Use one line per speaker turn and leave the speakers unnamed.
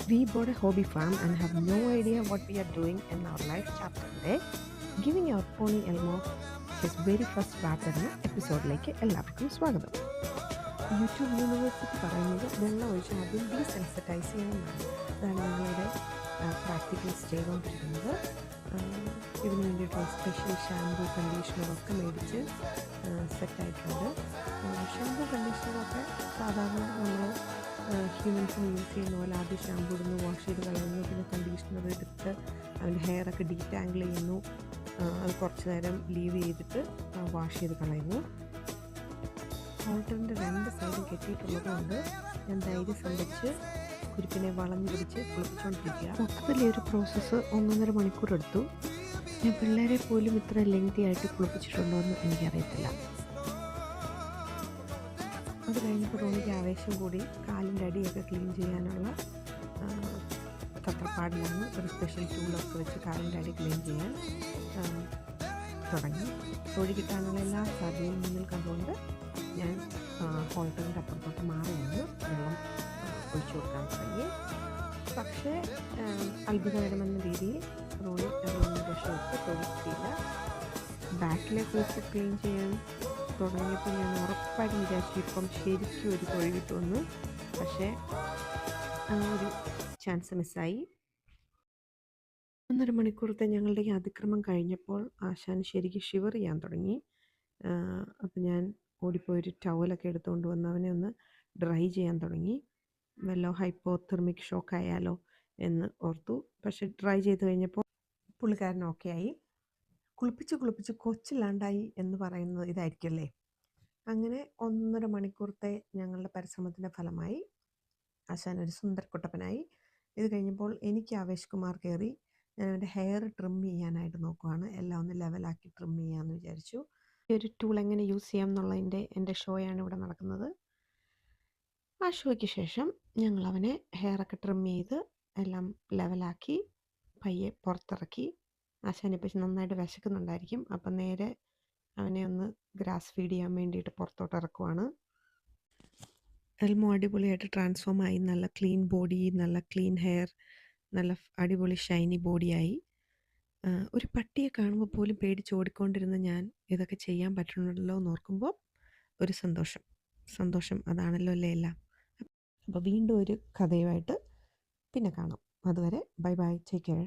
We bought a hobby farm and have no idea what we are doing in our life chapter today. Giving our pony Elmo his very first bath എന്ന എപ്പിസോഡിലേക്ക് എല്ലാവർക്കും സ്വാഗതം. YouTube university പറയുന്നത് വെള്ളം ഒഴിച്ച് ആദ്യം desensitise ചെയ്യണമെന്നാണ്. അതാണ് ഞങ്ങളുടെ പ്രാക്ടിക്കൽസ് ചെയ്തുകൊണ്ടിരിക്കുന്നത്. ഇതിന് വേണ്ടിയിട്ടുള്ള സ്പെഷ്യൽ ഷാമ്പൂ കണ്ടീഷണറൊക്കെ മേടിച്ച് സെറ്റായിട്ടുണ്ട്. ഷാമ്പൂ കണ്ടീഷണറൊക്കെ സാധാരണ നമ്മൾ ഹ്യൂമൻസിന് യൂസ് ചെയ്യുന്ന പോലെ ആദ്യം ഷാമ്പൂ ഇടുന്നു, വാഷ് ചെയ്ത് കളയുന്നു, പിന്നെ കണ്ടീഷണർ എടുത്ത് അവൻ്റെ ഹെയറൊക്കെ ഡീറ്റാങ്കിൾ ചെയ്യുന്നു, അത് കുറച്ച് നേരം ലീവ് ചെയ്തിട്ട് വാഷ് ചെയ്ത് കളയുന്നു. ഹോൾട്ടറിൻ്റെ രണ്ട് സൈഡും കെട്ടിയിട്ടുള്ളത് കൊണ്ട് ഞാൻ ധൈര്യം സംഭരിച്ച് കുരുപ്പിനെ വളഞ്ഞു പിടിച്ച് കുളിപ്പിച്ചുകൊണ്ടിരിക്കുക. മൊത്തത്തിൽ ഈ ഒരു പ്രോസസ്സ് 1.5 മണിക്കൂർ എടുത്തു. ഞാൻ പിള്ളേരെ പോലും ഇത്ര ലെങ്തി ആയിട്ട് കുളിപ്പിച്ചിട്ടുണ്ടോ എന്ന് എനിക്കറിയത്തില്ല. അത് കഴിഞ്ഞപ്പോൾ റോണിക്ക് ആവേശം കൂടി കാലിൻ്റെ അടിയൊക്കെ ക്ലീൻ ചെയ്യാനുള്ള തത്രപ്പാടിലാണ്. ഒരു സ്പെഷ്യൽ ടൂളൊക്കെ വെച്ച് കാലിൻ്റെ അടി ക്ലീൻ ചെയ്യാൻ തുടങ്ങി. തൊഴി കിട്ടാനുള്ള എല്ലാ സാധ്യതയും മുന്നിൽ കണ്ടുകൊണ്ട് ഞാൻ ഹോൾട്ടറിൻ്റെ അപ്പുറത്തോട്ട് മാറി നിന്ന് വെള്ളം ഒഴിച്ചു കൊടുക്കാൻ തുടങ്ങി. പക്ഷേ അത്ഭുതകരമെന്ന രീതിയിൽ റോണി രക്ഷപ്പെട്ട് തൊഴി കിട്ടിയില്ല. ബാക്കിലെ കൂപ്പ് ക്ലീൻ ചെയ്യാൻ തുടങ്ങിയപ്പോൾ ഞാൻ ഉറപ്പായിട്ട് വിചാരിച്ചു ഇപ്പം ശരിക്കും ഒരു തൊഴി കിട്ടുമെന്ന്. പക്ഷേ ആ ഒരു ചാൻസ് മിസ്സായി. 1.5 മണിക്കൂറത്തെ ഞങ്ങളുടെ ഈ അതിക്രമം കഴിഞ്ഞപ്പോൾ ആശാൻ ശരിക്കും ഷിവർ ചെയ്യാൻ തുടങ്ങി. അപ്പം ഞാൻ ഓടിപ്പോയൊരു ടവലൊക്കെ എടുത്തുകൊണ്ട് വന്ന് അവനെ ഒന്ന് ഡ്രൈ ചെയ്യാൻ തുടങ്ങി. വല്ലോ ഹൈപ്പോതെർമിക് ഷോക്ക് ആയാലോ എന്ന് ഓർത്തു. പക്ഷെ ഡ്രൈ ചെയ്ത് കഴിഞ്ഞപ്പോൾ പുള്ളിക്കാരൻ ഓക്കെ ആയി. കുളിപ്പിച്ച് കൊച്ചില്ലാണ്ടായി എന്ന് പറയുന്നത് ഇതായിരിക്കുമല്ലേ. അങ്ങനെ 1.5 മണിക്കൂറത്തെ ഞങ്ങളുടെ പരിശ്രമത്തിൻ്റെ ഫലമായി ആശാൻ ഒരു സുന്ദരക്കുട്ടപ്പനായി. ഇത് കഴിഞ്ഞപ്പോൾ എനിക്ക് ആവേശകുമാർ കയറി. ഞാൻ അവൻ്റെ ഹെയർ ട്രിം ചെയ്യാനായിട്ട് നോക്കുവാണ്. എല്ലാം ഒന്ന് ലെവലാക്കി ട്രിം ചെയ്യാമെന്ന് വിചാരിച്ചു. ഈ ഒരു ടൂൾ എങ്ങനെ യൂസ് ചെയ്യാം എന്നുള്ളതിൻ്റെ എൻ്റെ ഷോയാണ് ഇവിടെ നടക്കുന്നത്. ആ ഷോയ്ക്ക് ശേഷം ഞങ്ങൾ അവനെ ഹെയറൊക്കെ ട്രിം ചെയ്ത് എല്ലാം ലെവലാക്കി പയ്യെ പുറത്തിറക്കി. ആശാനിപ്പോൾ നന്നായിട്ട് വിശക്കുന്നുണ്ടായിരിക്കും. അപ്പം നേരെ അവനെ ഒന്ന് ഗ്രാസ് ഫീഡ് ചെയ്യാൻ വേണ്ടിയിട്ട് പുറത്തോട്ട് ഇറക്കുവാണ്. എൽമോ അടിപൊളിയായിട്ട് ട്രാൻസ്ഫോം ആയി. നല്ല ക്ലീൻ ബോഡി, നല്ല ക്ലീൻ ഹെയർ, നല്ല അടിപൊളി ഷൈനി ബോഡിയായി. ഒരു പട്ടിയെ കാണുമ്പോൾ പോലും പേടിച്ചോടിക്കൊണ്ടിരുന്ന ഞാൻ ഇതൊക്കെ ചെയ്യാൻ പറ്റുന്നുണ്ടല്ലോ എന്ന് ഓർക്കുമ്പോൾ ഒരു സന്തോഷം അതാണല്ലോ അല്ലേ എല്ലാം. അപ്പോൾ വീണ്ടും ഒരു കഥയുമായിട്ട് പിന്നെ കാണാം. അതുവരെ ബൈ ബൈ, ടേക്ക് കെയർ.